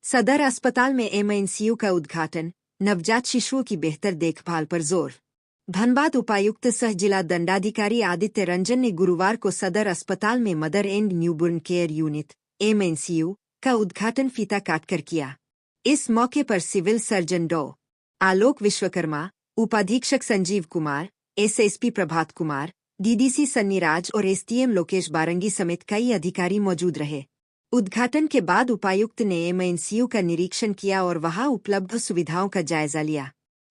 सदर अस्पताल में एमएनसीयू का उद्घाटन, नवजात शिशुओं की बेहतर देखभाल पर जोर। धनबाद उपायुक्त सह जिला दंडाधिकारी आदित्य रंजन ने गुरुवार को सदर अस्पताल में mother and newborn care unit MNCU का उद्घाटन फीता काटकर किया। इस मौके पर सिविल सर्जन डॉ. आलोक विश्वकर्मा, उपाधीक्षक संजीव कुमार, एसएसपी प्रभात कुमार, डीडीसी सन्नी राज और एसडीएम लोकेश बारंगी समेत कई अधिकारी मौजूद रहे। उद्घाटन के बाद उपायुक्त ने एमएनसीयू का निरीक्षण किया और वहां उपलब्ध सुविधाओं का जायजा लिया।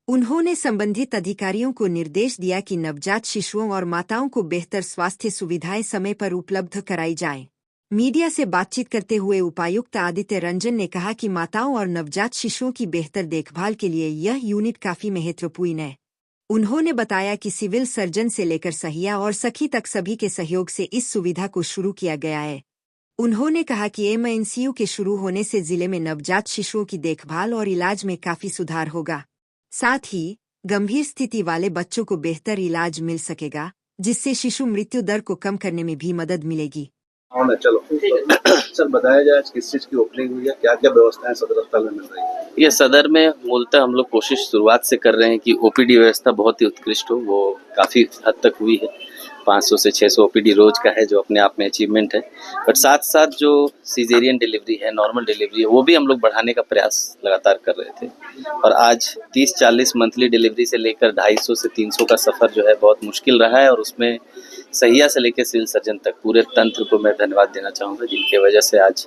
उन्होंने संबंधित अधिकारियों को निर्देश दिया कि नवजात शिशुओं और माताओं को बेहतर स्वास्थ्य सुविधाएं समय पर उपलब्ध कराई जाएं। मीडिया से बातचीत करते हुए उपायुक्त आदित्य रंजन ने कहा कि माताओं और नवजात शिशुओं की बेहतर देखभाल के लिए यह यूनिट काफी महत्वपूर्ण है। उन्होंने बताया कि सिविल सर्जन से लेकर सहिया और सखी तक सभी के सहयोग से इस सुविधा को शुरू किया गया है। उन्होंने कहा कि एमएनसीयू के शुरू होने से जिले में नवजात शिशुओं की देखभाल और इलाज में काफी सुधार होगा। साथ ही गंभीर स्थिति वाले बच्चों को बेहतर इलाज मिल सकेगा, जिससे शिशु मृत्यु दर को कम करने में भी मदद मिलेगी। चलो सर, बताया जाए किस चीज की ओपनिंग हुई है, क्या क्या व्यवस्थाएं सदर अस्पताल में मिल रही है? ये सदर में मूलतः हम लोग कोशिश शुरुआत से कर रहे हैं कि ओपीडी व्यवस्था बहुत ही उत्कृष्ट हो, वो काफ़ी हद तक हुई है। 500 से 600 ओपीडी रोज का है, जो अपने आप में अचीवमेंट है। बट साथ साथ जो सीजेरियन डिलीवरी है, नॉर्मल डिलीवरी है, वो भी हम लोग बढ़ाने का प्रयास लगातार कर रहे थे। और आज 30-40 मंथली डिलीवरी से लेकर 250 से 300 का सफ़र जो है बहुत मुश्किल रहा है। और उसमें सहिया से लेकर सिविल सर्जन तक पूरे तंत्र को मैं धन्यवाद देना चाहूँगा, जिनकी वजह से आज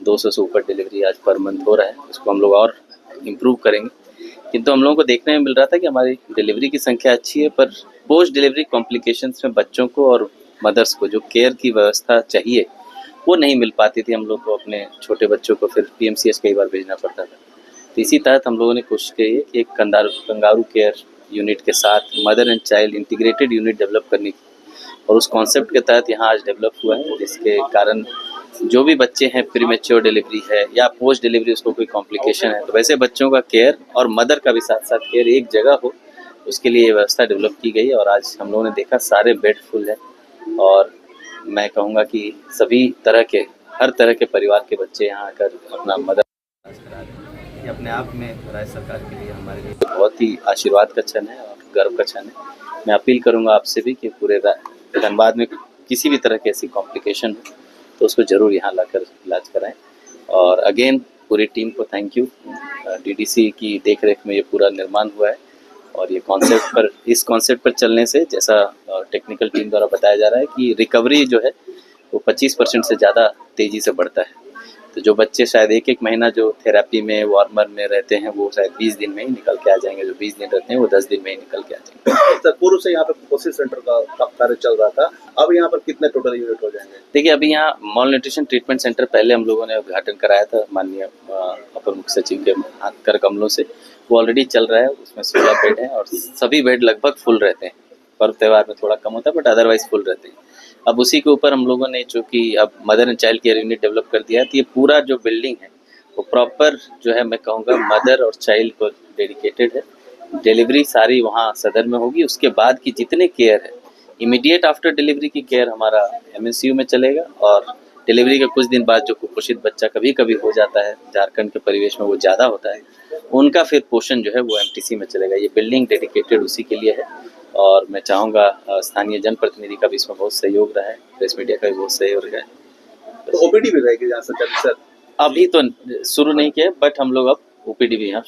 200 से ऊपर डिलीवरी आज पर मंथ हो रहा है। उसको हम लोग और इम्प्रूव करेंगे। किंतु हम लोगों को देखने में मिल रहा था कि हमारी डिलीवरी की संख्या अच्छी है, पर पोस्ट डिलीवरी कॉम्प्लिकेशंस में बच्चों को और मदर्स को जो केयर की व्यवस्था चाहिए वो नहीं मिल पाती थी। हम लोग को अपने छोटे बच्चों को फिर पीएमसीएच कई बार भेजना पड़ता था। तो इसी तहत हम लोगों ने कोशिश की है कि एक कंगारू केयर यूनिट के साथ mother and child integrated unit develop करने की, और उस कॉन्सेप्ट के तहत यहाँ आज डेवलप हुआ है, जिसके कारण जो भी बच्चे हैं प्रीमेच्योर डिलीवरी है या पोस्ट डिलीवरी उसको कोई कॉम्प्लिकेशन है, तो वैसे बच्चों का केयर और मदर का भी साथ साथ केयर एक जगह हो, उसके लिए ये व्यवस्था डेवलप की गई। और आज हम लोगों ने देखा सारे बेड फुल है। और मैं कहूँगा कि सभी तरह के, हर तरह के परिवार के बच्चे यहाँ आकर अपना मदर ये अपने आप में राज्य सरकार के लिए, हमारे लिए बहुत ही आशीर्वाद का क्षण है और गर्व का क्षण है। मैं अपील करूँगा आपसे भी कि पूरे धनबाद में किसी भी तरह की ऐसी कॉम्प्लिकेशन हो तो उसको ज़रूर यहाँ लाकर इलाज कराएं। और अगेन पूरी टीम को थैंक यू। डीडीसी की देखरेख में ये पूरा निर्माण हुआ है। और ये इस कॉन्सेप्ट पर चलने से, जैसा टेक्निकल टीम द्वारा बताया जा रहा है, कि रिकवरी जो है वो 25% से ज़्यादा तेज़ी से बढ़ता है। तो जो बच्चे शायद एक महीना जो थेरेपी में वार्मर में रहते हैं, वो शायद 20 दिन में ही निकल के आ जाएंगे। जो 20 दिन रहते हैं वो 10 दिन में ही निकल के आ जाएंगे। सर, पूर्व से यहाँ पे कोशिश सेंटर का कार्य चल रहा था, अब यहाँ पर कितने टोटल यूनिट हो जाएंगे? देखिए, अभी यहाँ मॉल न्यूट्रिशन ट्रीटमेंट सेंटर पहले हम लोगों ने उद्घाटन कराया था माननीय अपर मुख्य सचिव के कर कमलों से, वो ऑलरेडी चल रहा है। उसमें 16 बेड हैं और सभी बेड लगभग फुल रहते हैं। पर्व त्यौहार में थोड़ा कम होता है, बट अदरवाइज फुल रहते हैं। अब उसी के ऊपर हम लोगों ने, चूँकि अब mother and child care unit develop कर दिया है, तो ये पूरा जो बिल्डिंग है वो प्रॉपर जो है, मैं कहूँगा मदर और चाइल्ड को डेडिकेटेड है। डिलीवरी सारी वहाँ सदर में होगी। उसके बाद की जितने केयर है, इमीडिएट आफ्टर डिलीवरी की केयर हमारा एमएनसीयू में चलेगा। और डिलीवरी के कुछ दिन बाद जो कुपोषित बच्चा कभी कभी हो जाता है, झारखंड के परिवेश में वो ज़्यादा होता है, उनका फिर पोषण जो है वो एमटीसी में चलेगा। ये बिल्डिंग डेडिकेटेड उसी के लिए है। और मैं चाहूँगा स्थानीय जनप्रतिनिधि का भी इसमें बहुत सहयोग रहा है, प्रेस मीडिया का भी बहुत सहयोग रहा है। तो ओपीडी भी रहेगी यहाँ सर? अभी तो शुरू नहीं किया, बट हम लोग अब ओपीडी भी यहाँ